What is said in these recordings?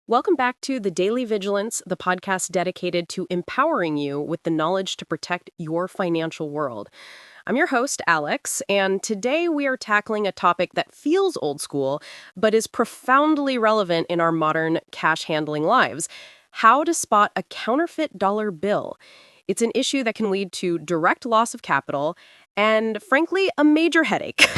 Welcome back to The Daily Vigilance, the podcast dedicated to empowering you with the knowledge to protect your financial world. I'm your host, Alex, and today we are tackling a topic that feels old school, but is profoundly relevant in our modern cash handling lives: how to spot a counterfeit dollar bill. It's an issue that can lead to direct loss of capital and, frankly, a major headache.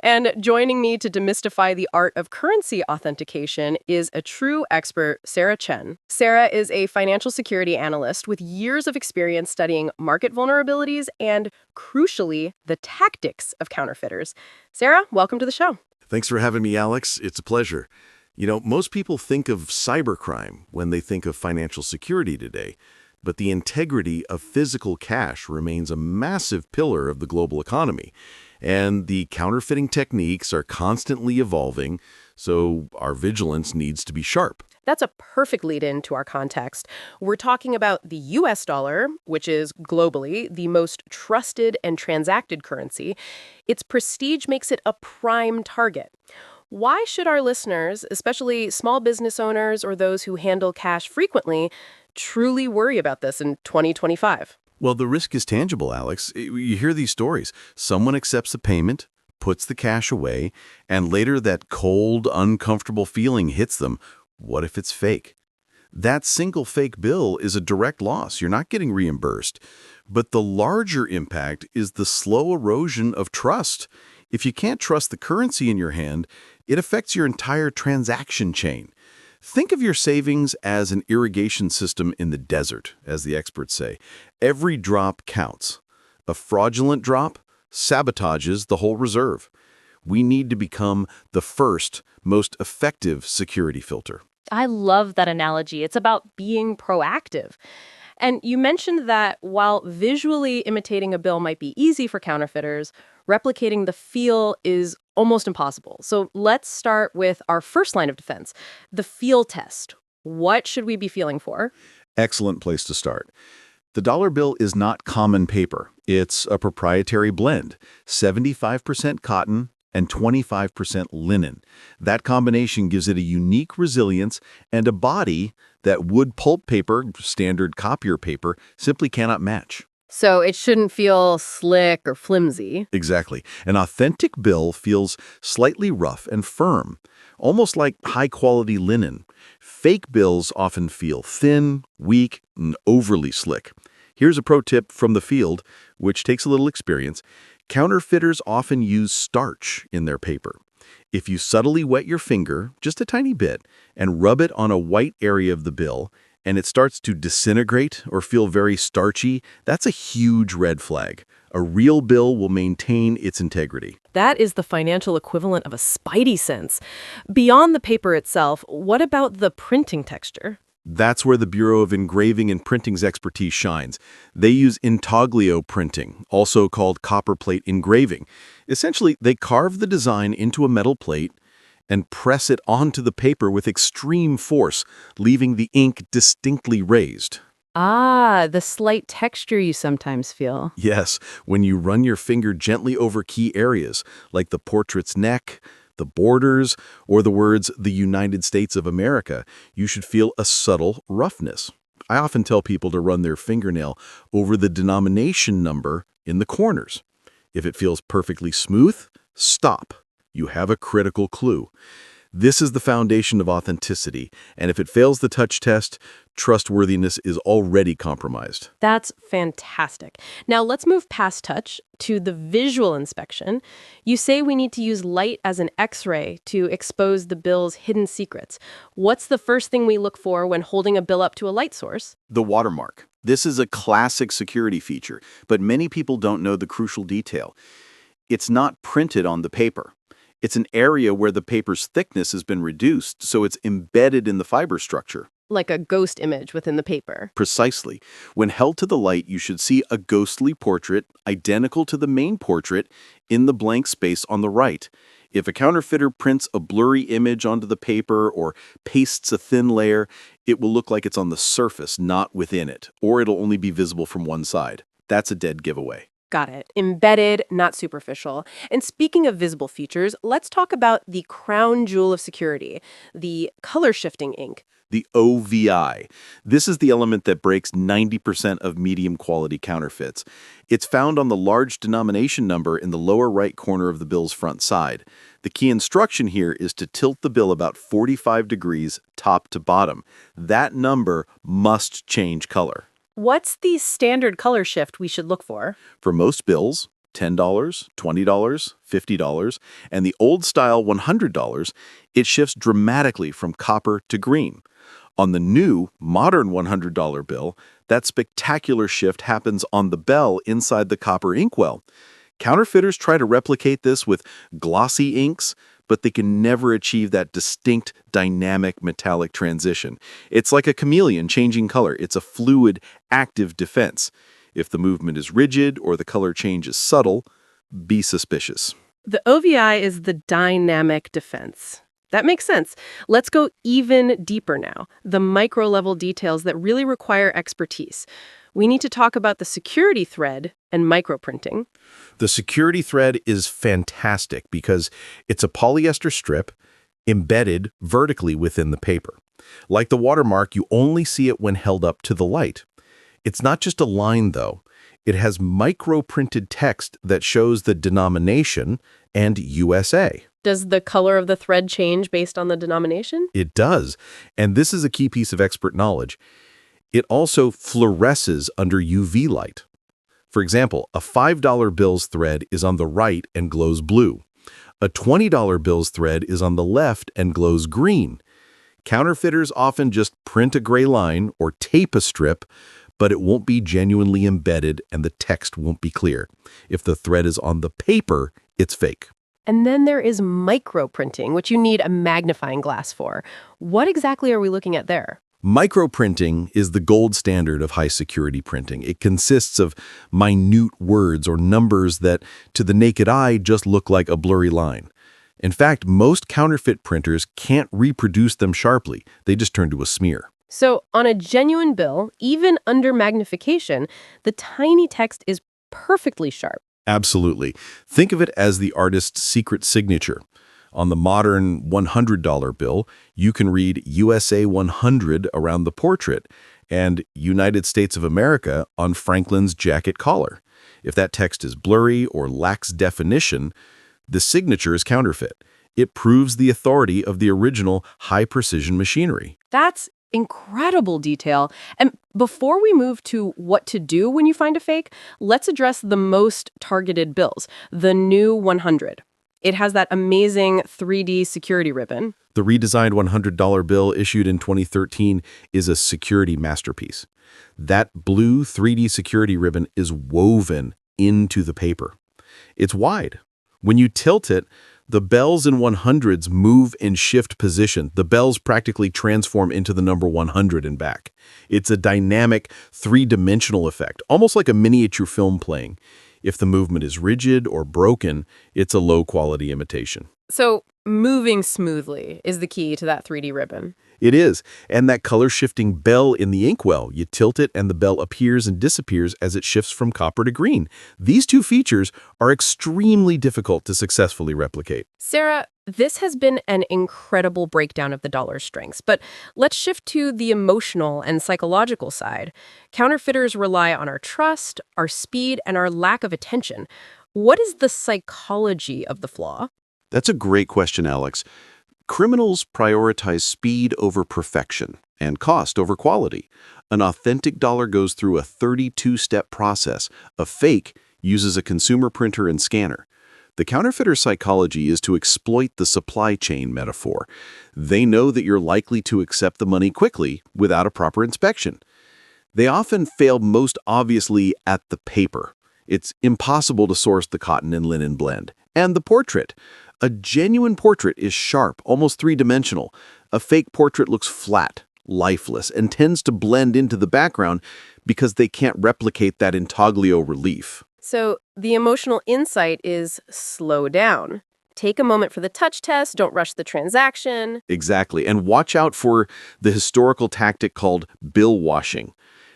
And joining me to demystify the art of currency authentication is a true expert, Sarah Chen. Sarah is a financial security analyst with years of experience studying market vulnerabilities and, crucially, the tactics of counterfeiters. Sarah, welcome to the show. Thanks for having me, Alex. It's a pleasure. Most people think of cybercrime when they think of financial security today, but the integrity of physical cash remains a massive pillar of the global economy. And the counterfeiting techniques are constantly evolving, so our vigilance needs to be sharp. That's a perfect lead-in to our context. We're talking about the US dollar, which is globally the most trusted and transacted currency. Its prestige makes it a prime target. Why should our listeners, especially small business owners or those who handle cash frequently, truly worry about this in 2025? Well, the risk is tangible, Alex. You hear these stories. Someone accepts the payment, puts the cash away, and later that cold, uncomfortable feeling hits them. What if it's fake? That single fake bill is a direct loss. You're not getting reimbursed. But the larger impact is the slow erosion of trust. If you can't trust the currency in your hand, it affects your entire transaction chain. Think of your savings as an irrigation system in the desert, as the experts say. Every drop counts. A fraudulent drop sabotages the whole reserve. We need to become the first, most effective security filter. I love that analogy. It's about being proactive. And you mentioned that while visually imitating a bill might be easy for counterfeiters, replicating the feel is almost impossible. So let's start with our first line of defense, the feel test. What should we be feeling for? Excellent place to start. The dollar bill is not common paper. It's a proprietary blend, 75% cotton and 25% linen. That combination gives it a unique resilience and a body that wood pulp paper, standard copier paper, simply cannot match. So it shouldn't feel slick or flimsy. Exactly. An authentic bill feels slightly rough and firm, almost like high-quality linen. Fake bills often feel thin, weak, and overly slick. Here's a pro tip from the field, which takes a little experience. Counterfeiters often use starch in their paper. If you subtly wet your finger, just a tiny bit, and rub it on a white area of the bill, and it starts to disintegrate or feel very starchy, that's a huge red flag. A real bill will maintain its integrity. That is the financial equivalent of a spidey sense. Beyond the paper itself, what about the printing texture? That's where the Bureau of Engraving and Printing's expertise shines. They use intaglio printing, also called copperplate engraving. Essentially, they carve the design into a metal plate and press it onto the paper with extreme force, leaving the ink distinctly raised. Ah, the slight texture you sometimes feel. Yes, when you run your finger gently over key areas, like the portrait's neck, the borders, or the words "the United States of America," you should feel a subtle roughness. I often tell people to run their fingernail over the denomination number in the corners. If it feels perfectly smooth, stop. You have a critical clue. This is the foundation of authenticity, and if it fails the touch test, trustworthiness is already compromised. That's fantastic. Now let's move past touch to the visual inspection. You say we need to use light as an X-ray to expose the bill's hidden secrets. What's the first thing we look for when holding a bill up to a light source? The watermark. This is a classic security feature, but many people don't know the crucial detail. It's not printed on the paper. It's an area where the paper's thickness has been reduced, so it's embedded in the fiber structure. Like a ghost image within the paper. Precisely. When held to the light, you should see a ghostly portrait identical to the main portrait in the blank space on the right. If a counterfeiter prints a blurry image onto the paper or pastes a thin layer, it will look like it's on the surface, not within it, or it'll only be visible from one side. That's a dead giveaway. Got it. Embedded, not superficial. And speaking of visible features, let's talk about the crown jewel of security, the color shifting ink. The OVI. This is the element that breaks 90% of medium quality counterfeits. It's found on the large denomination number in the lower right corner of the bill's front side. The key instruction here is to tilt the bill about 45 degrees top to bottom. That number must change color. What's the standard color shift we should look for? For most bills, $10, $20, $50, and the old-style $100, it shifts dramatically from copper to green. On the new, modern $100 bill, that spectacular shift happens on the bell inside the copper inkwell. Counterfeiters try to replicate this with glossy inks, but they can never achieve that distinct, dynamic metallic transition. It's like a chameleon changing color. It's a fluid, active defense. If the movement is rigid or the color change is subtle, be suspicious. The OVI is the dynamic defense. That makes sense. Let's go even deeper now, the micro-level details that really require expertise. We need to talk about the security thread and microprinting. The security thread is fantastic because it's a polyester strip embedded vertically within the paper. Like the watermark, you only see it when held up to the light. It's not just a line, though. It has micro-printed text that shows the denomination and USA. Does the color of the thread change based on the denomination? It does, and this is a key piece of expert knowledge. It also fluoresces under UV light. For example, a $5 bill's thread is on the right and glows blue. A $20 bill's thread is on the left and glows green. Counterfeiters often just print a gray line or tape a strip, but it won't be genuinely embedded and the text won't be clear. If the thread is on the paper, it's fake. And then there is microprinting, which you need a magnifying glass for. What exactly are we looking at there? Microprinting is the gold standard of high-security printing. It consists of minute words or numbers that, to the naked eye, just look like a blurry line. In fact, most counterfeit printers can't reproduce them sharply. They just turn to a smear. So on a genuine bill, even under magnification, the tiny text is perfectly sharp. Absolutely. Think of it as the artist's secret signature. On the modern $100 bill, you can read USA 100 around the portrait and United States of America on Franklin's jacket collar. If that text is blurry or lacks definition, the signature is counterfeit. It proves the authority of the original high-precision machinery. That's incredible detail. And before we move to what to do when you find a fake, let's address the most targeted bills, the new 100. It has that amazing 3D security ribbon. The redesigned $100 bill issued in 2013 is a security masterpiece. That blue 3D security ribbon is woven into the paper. It's wide. When you tilt it, the bells in 100s move and shift position. The bells practically transform into the number 100 and back. It's a dynamic, three-dimensional effect, almost like a miniature film playing. If the movement is rigid or broken, it's a low-quality imitation. So moving smoothly is the key to that 3D ribbon. It is, and that color-shifting bell in the inkwell, you tilt it and the bell appears and disappears as it shifts from copper to green. These two features are extremely difficult to successfully replicate. Sarah, this has been an incredible breakdown of the dollar's strengths, but let's shift to the emotional and psychological side. Counterfeiters rely on our trust, our speed, and our lack of attention. What is the psychology of the flaw? That's a great question, Alex. Criminals prioritize speed over perfection and cost over quality. An authentic dollar goes through a 32-step process. A fake uses a consumer printer and scanner. The counterfeiter psychology is to exploit the supply chain metaphor. They know that you're likely to accept the money quickly without a proper inspection. They often fail most obviously at the paper. It's impossible to source the cotton and linen blend. And the portrait. A genuine portrait is sharp, almost three-dimensional. A fake portrait looks flat, lifeless, and tends to blend into the background because they can't replicate that intaglio relief. So the emotional insight is slow down. Take a moment for the touch test, don't rush the transaction. Exactly, and watch out for the historical tactic called bill washing.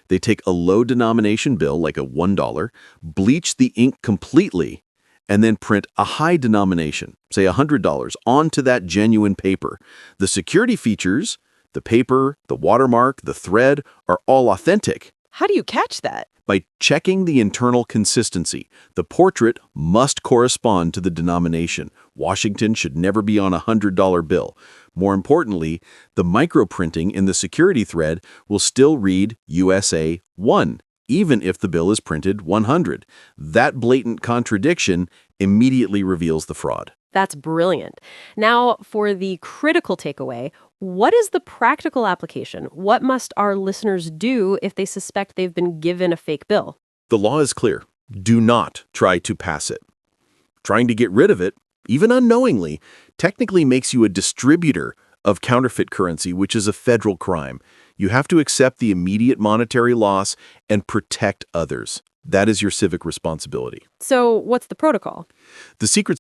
They take a low-denomination bill, like a $1, bleach the ink completely, and then print a high denomination, say $100, onto that genuine paper. The security features, the paper, the watermark, the thread, are all authentic. How do you catch that? By checking the internal consistency, the portrait must correspond to the denomination. Washington should never be on a $100 bill. More importantly, the microprinting in the security thread will still read USA 1, even if the bill is printed 100. That blatant contradiction immediately reveals the fraud. That's brilliant. Now, for the critical takeaway, what is the practical application? What must our listeners do if they suspect they've been given a fake bill? The law is clear. Do not try to pass it. Trying to get rid of it, even unknowingly, technically makes you a distributor of counterfeit currency, which is a federal crime. You have to accept the immediate monetary loss and protect others. That is your civic responsibility. So what's the protocol? The secret